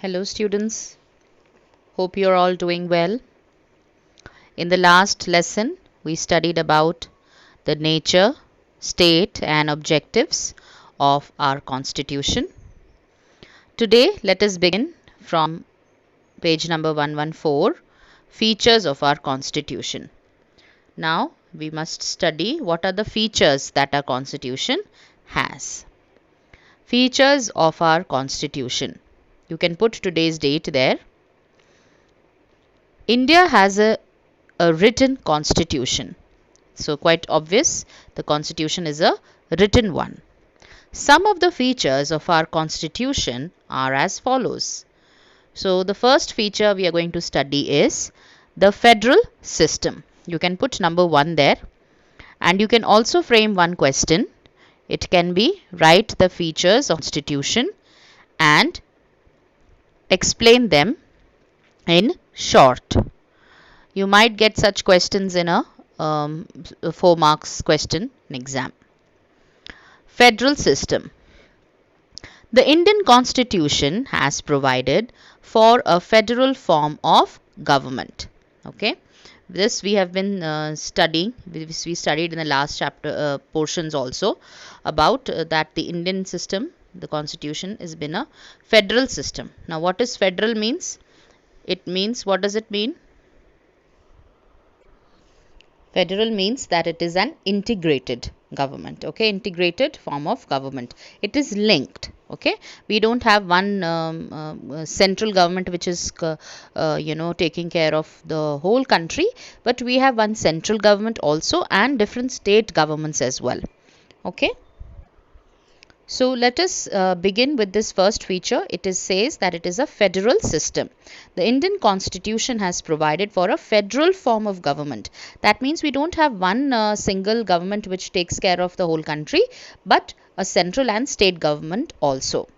Hello students, hope you're all doing well. In the last lesson, we studied about the nature, state and objectives of our constitution. Today, let us begin from page number 114, features of our constitution. Now, we must study what are the features that our constitution has. Features of our constitution. You can put today's date there. India has a written constitution. So quite obvious, the constitution is a written one. Some of the features of our constitution are as follows. So the first feature we are going to study is the federal system. You can put number 1 there, and you can also frame one question. It can be write the features of constitution and explain them in short. You might get such questions in a 4 marks question in exam. Federal system. The Indian constitution has provided for a federal form of government. Okay, this we have been studying. We studied in the last chapter portions also about that the Indian system, the constitution, has been a federal system. Now, what is federal means? It means, what does it mean? Federal means that it is an integrated government. Okay, integrated form of government. It is linked. Okay, we don't have one central government which is taking care of the whole country, but we have one central government also and different state governments as well. Okay. So let us begin with this first feature. It says that it is a federal system. The Indian constitution has provided for a federal form of government. That means we don't have one single government which takes care of the whole country, but a central and state governments also.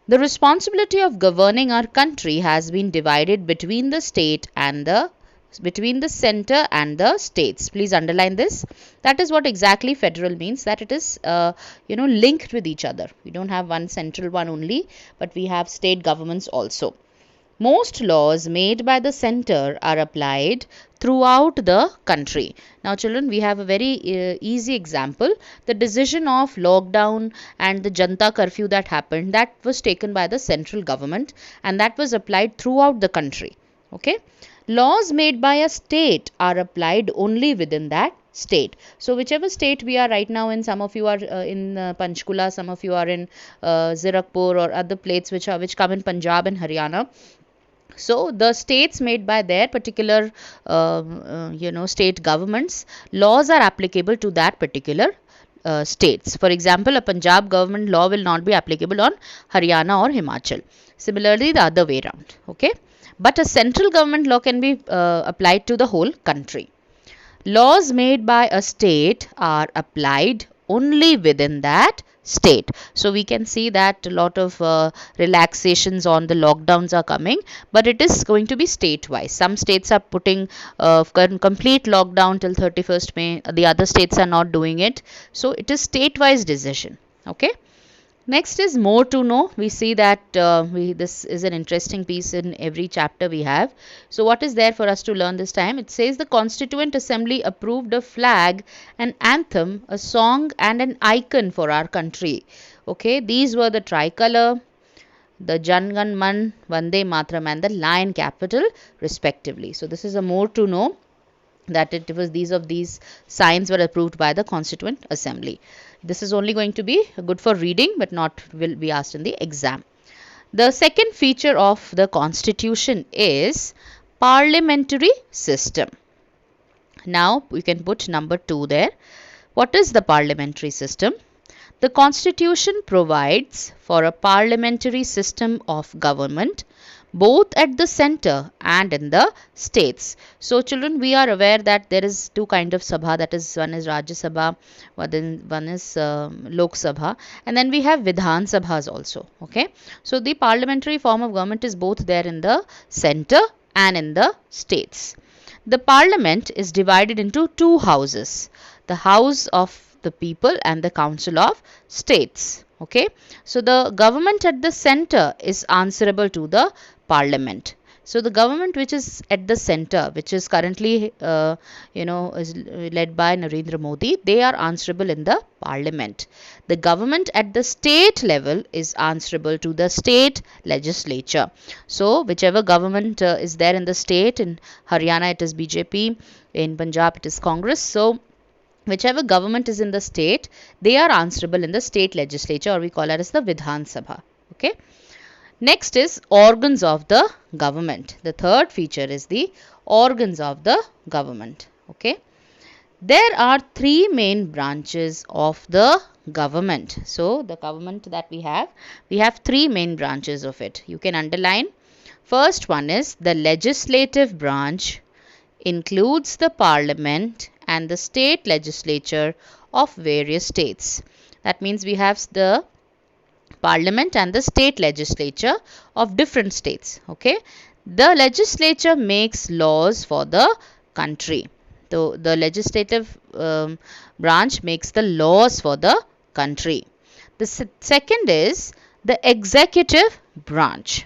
The responsibility of governing our country has been divided between the center and the states. Please underline this. That is what exactly federal means, that it is linked with each other. We don't have one central one only, but we have state governments also. Most laws made by the center are applied throughout the country. Now children, we have a very easy example. The decision of lockdown and the Janta curfew that happened, that was taken by the central government and that was applied throughout the country. Okay. Laws made by a state are applied only within that state. So whichever state we are right now in, some of you are in Panchkula, some of you are in Zirakpur or other places which come in Punjab and Haryana. So the states made by their particular state governments, laws are applicable to that particular states. For example, a Punjab government law will not be applicable on Haryana or Himachal. Similarly, the other way around. Okay. But a central government law can be applied to the whole country. Laws made by a state are applied only within that state. So we can see that a lot of relaxations on the lockdowns are coming, but it is going to be state wise. Some states are putting complete lockdown till 31st May. The other states are not doing it. So it is state wise decision. Okay. Next is more to know. We see that this is an interesting piece in every chapter we have. So what is there for us to learn this time? It says the Constituent Assembly approved a flag, an anthem, a song and an icon for our country. Okay, these were the tricolor, the Jan Gan Man, Vande Mataram and the Lion Capital respectively. So this is a more to know, that it was these signs were approved by the Constituent Assembly. This is only going to be good for reading, but not will be asked in the exam. The second feature of the constitution is parliamentary system. Now we can put number 2 there. What is the parliamentary system? The constitution provides for a parliamentary system of government both at the center and in the states. So children, we are aware that there is two kind of sabha, that is one is Rajya Sabha, one is Lok Sabha, and then we have Vidhan Sabhas also. Okay, so the parliamentary form of government is both there in the center and in the states. The parliament is divided into two houses, the House of the People and the Council of States. Okay, so the government at the center is answerable to the parliament. So the government which is at the center, which is currently is led by Narendra Modi, they are answerable in the parliament. The government at the state level is answerable to the state legislature. So whichever government is there in the state, in Haryana it is BJP, in Punjab it is Congress. So whichever government is in the state, they are answerable in the state legislature, or we call it as the Vidhan Sabha. Okay. Next is organs of the government. The third feature is the organs of the government. Okay. There are three main branches of the government. So the government that we have three main branches of it. You can underline. First one is the legislative branch, includes the parliament and the state legislature of various states. That means we have the parliament and the state legislature of different states. Okay, the legislature makes laws for the country. So the legislative branch makes the laws for the country. The second is the executive branch.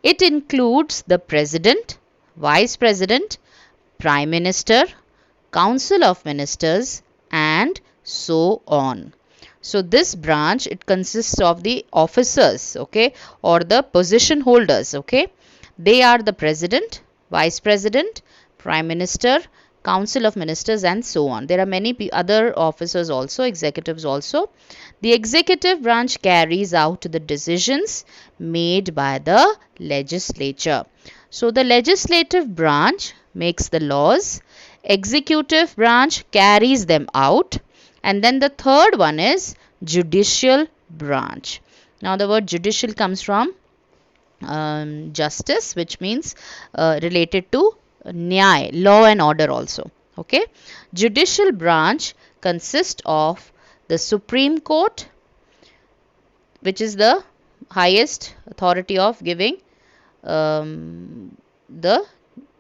It includes the president, vice president, prime minister, council of ministers, and so on. So this branch, it consists of the officers, okay, or the position holders, okay. They are the president, vice president, prime minister, council of ministers, and so on. There are many other officers also, executives also. The executive branch carries out the decisions made by the legislature. So the legislative branch makes the laws, executive branch carries them out, and then the third one is judicial branch. Now the word judicial comes from justice, which means related to nyay, law and order also. Okay, judicial branch consists of the Supreme Court, which is the highest authority of giving the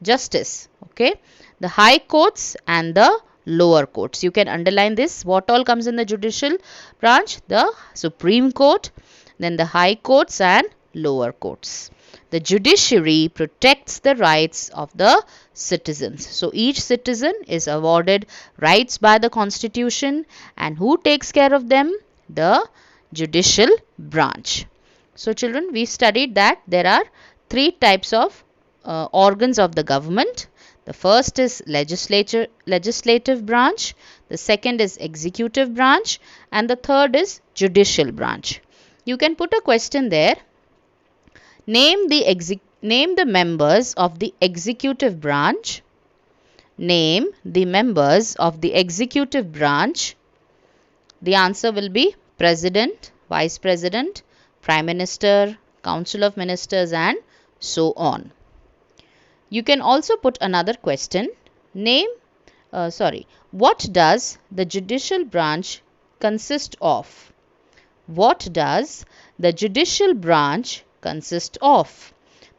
justice. Okay, the high courts and the lower courts. You can underline this. What all comes in the judicial branch? The Supreme Court, then the high courts and lower courts. The judiciary protects the rights of the citizens. So each citizen is awarded rights by the constitution, and who takes care of them? The judicial branch. So children, we studied that there are three types of organs of the government. The first is legislative branch, the second is executive branch, and the third is judicial branch. You can put a question there. Name the members of the executive branch. Name the members of the executive branch. The answer will be president, vice president, prime minister, council of ministers, and so on. You can also put another question. What does the judicial branch consist of? What does the judicial branch consist of?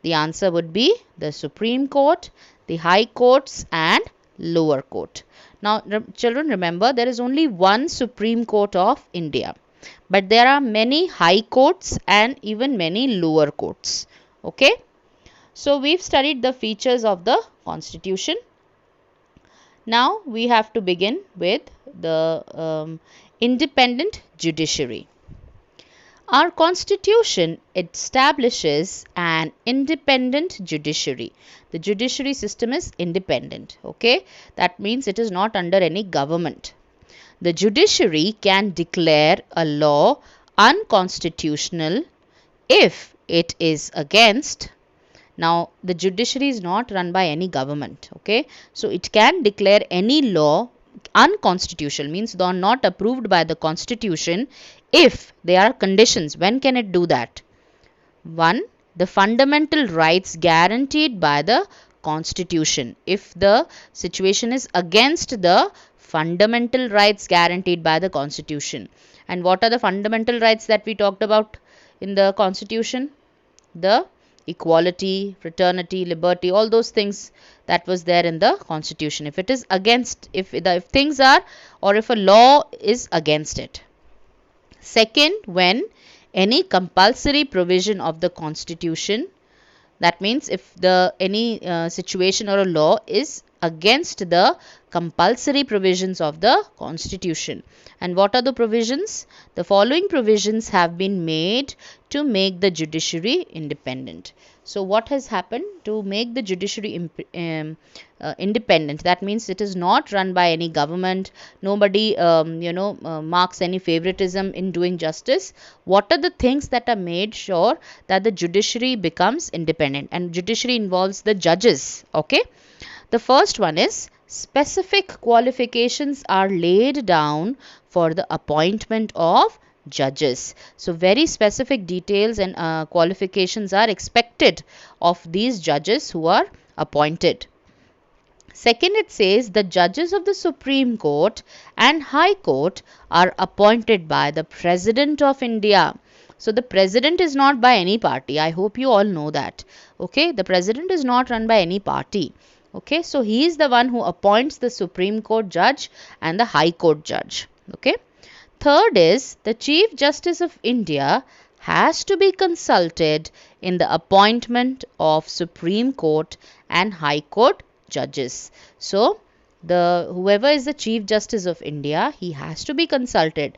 The answer would be the Supreme Court, the High Courts, and lower court. Now children, remember, there is only one Supreme Court of India, but there are many high courts and even many lower courts. Okay, so we've studied the features of the constitution. Now we have to begin with the independent judiciary. Our constitution establishes an independent judiciary. The judiciary system is independent. Okay, that means it is not under any government. The judiciary can declare a law unconstitutional if it is against. Now the judiciary is not run by any government. Okay, so it can declare any law unconstitutional, means they are not approved by the constitution if there are conditions. When can it do that? 1. The fundamental rights guaranteed by the constitution. If the situation is against the fundamental rights guaranteed by the constitution. And what are the fundamental rights that we talked about in the constitution? The equality, fraternity, liberty, all those things that was there in the constitution. If it is against, if things are, or if a law is against it. Second, when any compulsory provision of the constitution, that means if the any situation or a law is against the compulsory provisions of the constitution. And what are the provisions? The following provisions have been made to make the judiciary independent. So what has happened to make the judiciary independent? That means it is not run by any government. Nobody marks any favoritism in doing justice. What are the things that are made sure that the judiciary becomes independent? And judiciary involves the judges. Okay, the first one is specific qualifications are laid down for the appointment of judges. So very specific details and qualifications are expected of these judges who are appointed. Second, it says the judges of the Supreme Court and High Court are appointed by the President of India. So the president is not by any party. I hope you all know that. Okay, the president is not run by any party. Okay, so he is the one who appoints the Supreme Court judge and the High Court judge. Okay. Third is the Chief Justice of India has to be consulted in the appointment of Supreme Court and High Court judges. So the whoever is the Chief Justice of India, he has to be consulted,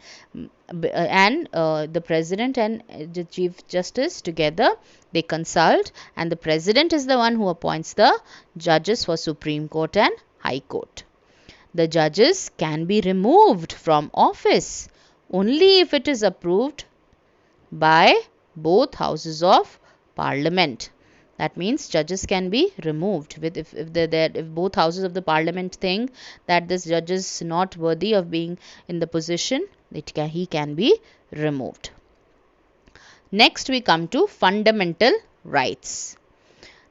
and the President and the Chief Justice together, they consult, and the President is the one who appoints the judges for Supreme Court and High Court. The judges can be removed from office only if it is approved by both houses of parliament. That means judges can be removed with if both houses of the parliament think that this judge is not worthy of being in the position, he can be removed. Next we come to fundamental rights.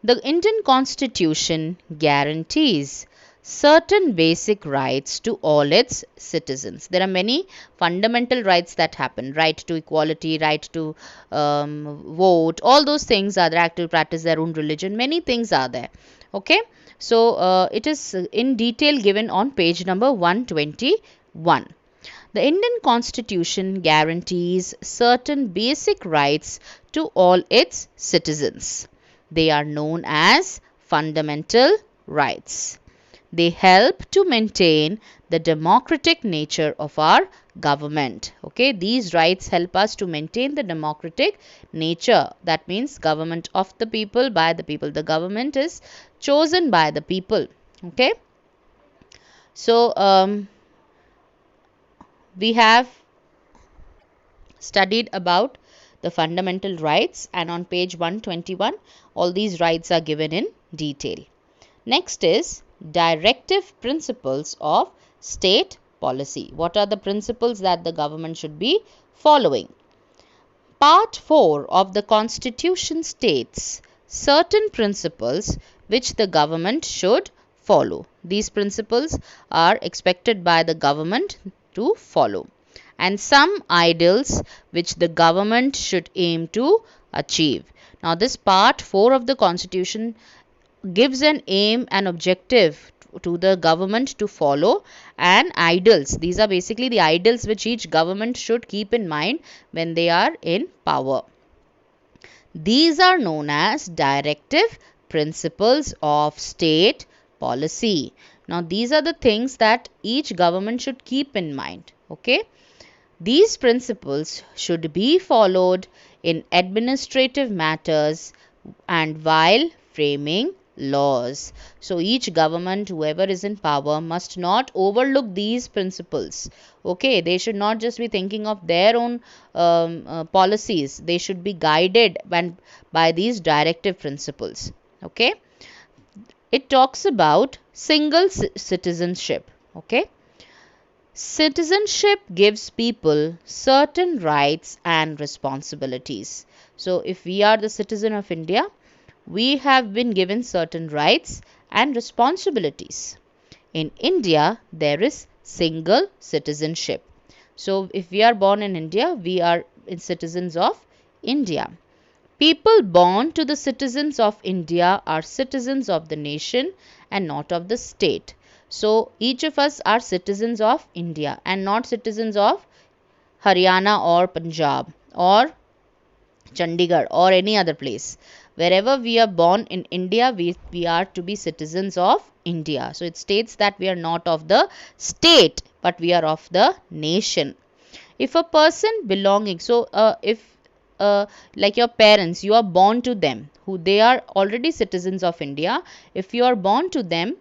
The Indian Constitution guarantees certain basic rights to all its citizens. There are many fundamental rights that happen. Right to equality, right to vote, all those things are there. Right to practice their own religion, many things are there. Okay, so it is in detail given on page number 121. The Indian Constitution guarantees certain basic rights to all its citizens. They are known as fundamental rights. They help to maintain the democratic nature of our government. Okay, these rights help us to maintain the democratic nature. That means government of the people, by the people. The government is chosen by the people. Okay, so we have studied about the fundamental rights, and on page 121 all these rights are given in detail. Next is directive principles of state policy. What are the principles that the government should be following? Part 4 of the Constitution states certain principles which the government should follow. These principles are expected by the government to follow, and some ideals which the government should aim to achieve. Now this part 4 of the Constitution gives an aim and objective to the government to follow, and ideals. These are basically the ideals which each government should keep in mind when they are in power. These are known as directive principles of state policy. Now these are the things that each government should keep in mind. Okay, these principles should be followed in administrative matters and while framing laws. So each government, whoever is in power, must not overlook these principles. Okay, they should not just be thinking of their own policies. They should be guided by these directive principles. Okay, it talks about single citizenship. Okay, citizenship gives people certain rights and responsibilities. So if we are the citizen of India, we have been given certain rights and responsibilities. In India, there is single citizenship. So if we are born in India, we are citizens of India. People born to the citizens of India are citizens of the nation and not of the state. So each of us are citizens of India and not citizens of Haryana or Punjab or Chandigarh or any other place. Wherever we are born in India, we are to be citizens of India. So it states that we are not of the state, but we are of the nation. If a person belonging, so if like your parents, you are born to them, who they are already citizens of India. If you are born to them,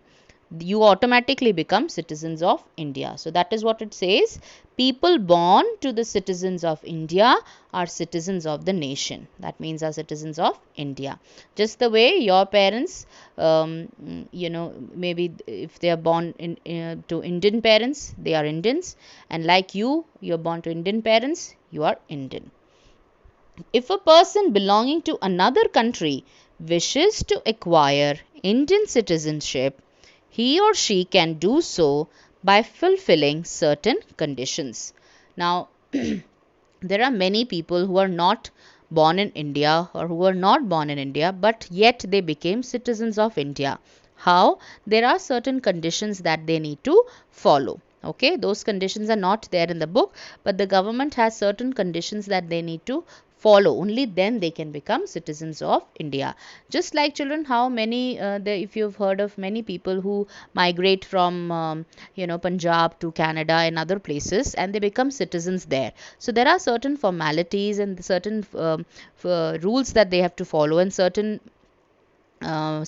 you automatically become citizens of India. So that is what it says. People born to the citizens of India are citizens of the nation. That means are citizens of India. Just the way your parents, maybe if they are born to Indian parents, they are Indians. And like you are born to Indian parents, you are Indian. If a person belonging to another country wishes to acquire Indian citizenship, he or she can do so by fulfilling certain conditions. Now, there are many people who are not born in India or who are not born in India, but yet they became citizens of India. How? There are certain conditions that they need to follow. Okay, those conditions are not there in the book, but the government has certain conditions that they need to follow. Only then they can become citizens of India. Just like children, how many, if you've heard of many people who migrate from, Punjab to Canada and other places, and they become citizens there. So there are certain formalities and certain rules that they have to follow, and certain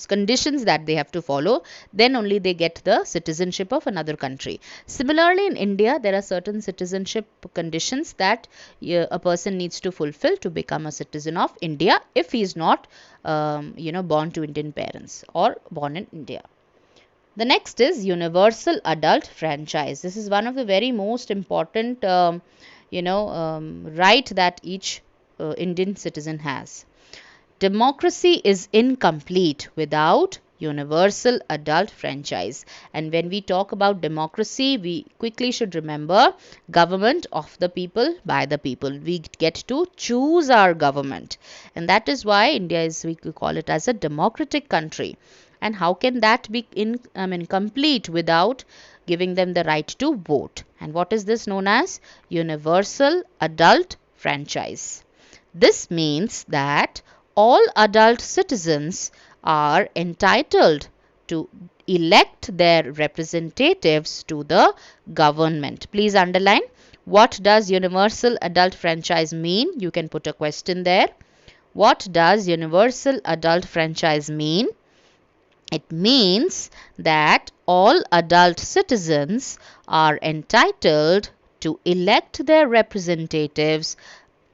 conditions that they have to follow, then only they get the citizenship of another country. Similarly, in India, there are certain citizenship conditions that a person needs to fulfill to become a citizen of India if he is not, born to Indian parents or born in India. The next is universal adult franchise. This is one of the very most important, right that each Indian citizen has. Democracy is incomplete without universal adult franchise. And when we talk about democracy, we quickly should remember government of the people, by the people. We get to choose our government. And that is why India is, we call it as a democratic country. And how can that be complete without giving them the right to vote? And what is this known as? Universal adult franchise. This means that all adult citizens are entitled to elect their representatives to the government. Please underline, what does universal adult franchise mean? You can put a question there. What does universal adult franchise mean? It means that all adult citizens are entitled to elect their representatives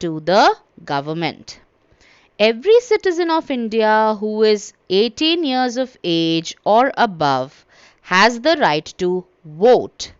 to the government. Every citizen of India who is 18 years of age or above has the right to vote.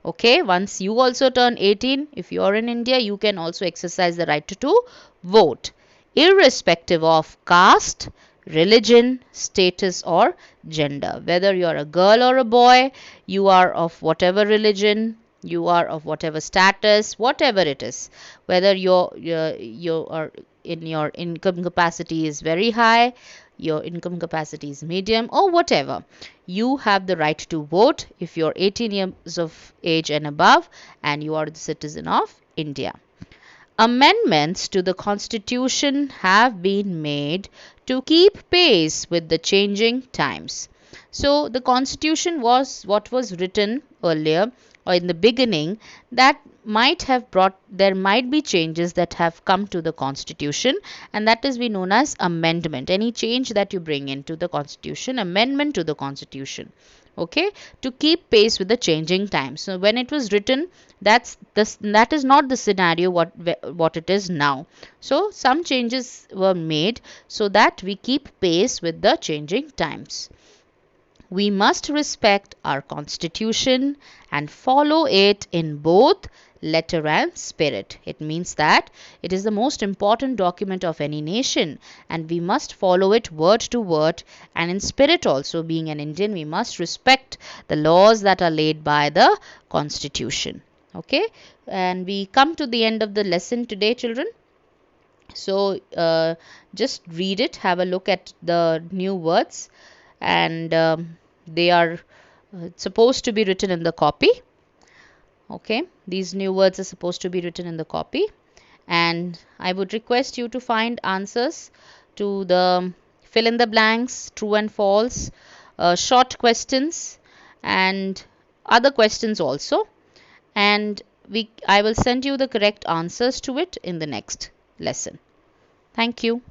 Okay, once you also turn 18, if you are in India, you can also exercise the right to vote, irrespective of caste, religion, status, or gender. Whether you are a girl or a boy, you are of whatever religion, you are of whatever status, whatever it is, whether you are in your income capacity is very high, your income capacity is medium, or whatever, you have the right to vote if you're 18 years of age and above and you are the citizen of India. Amendments to the constitution have been made to keep pace with the changing times. So the constitution was what was written earlier or in the beginning, that might have brought, there might be changes that have come to the constitution, and that is we known as amendment. Any change that you bring into the constitution, amendment to the constitution, okay, to keep pace with the changing times. So when it was written, that is not the scenario what it is now. So some changes were made so that we keep pace with the changing times. We must respect our constitution and follow it in both letter and spirit. It means that it is the most important document of any nation and we must follow it word to word, and in spirit also. Being an Indian, we must respect the laws that are laid by the constitution. Okay, and we come to the end of the lesson today, children. So just read it, have a look at the new words, and they are supposed to be written in the copy. Okay, these new words are supposed to be written in the copy, and I would request you to find answers to the fill in the blanks, true and false, short questions, and other questions also. And I will send you the correct answers to it in the next lesson. Thank you.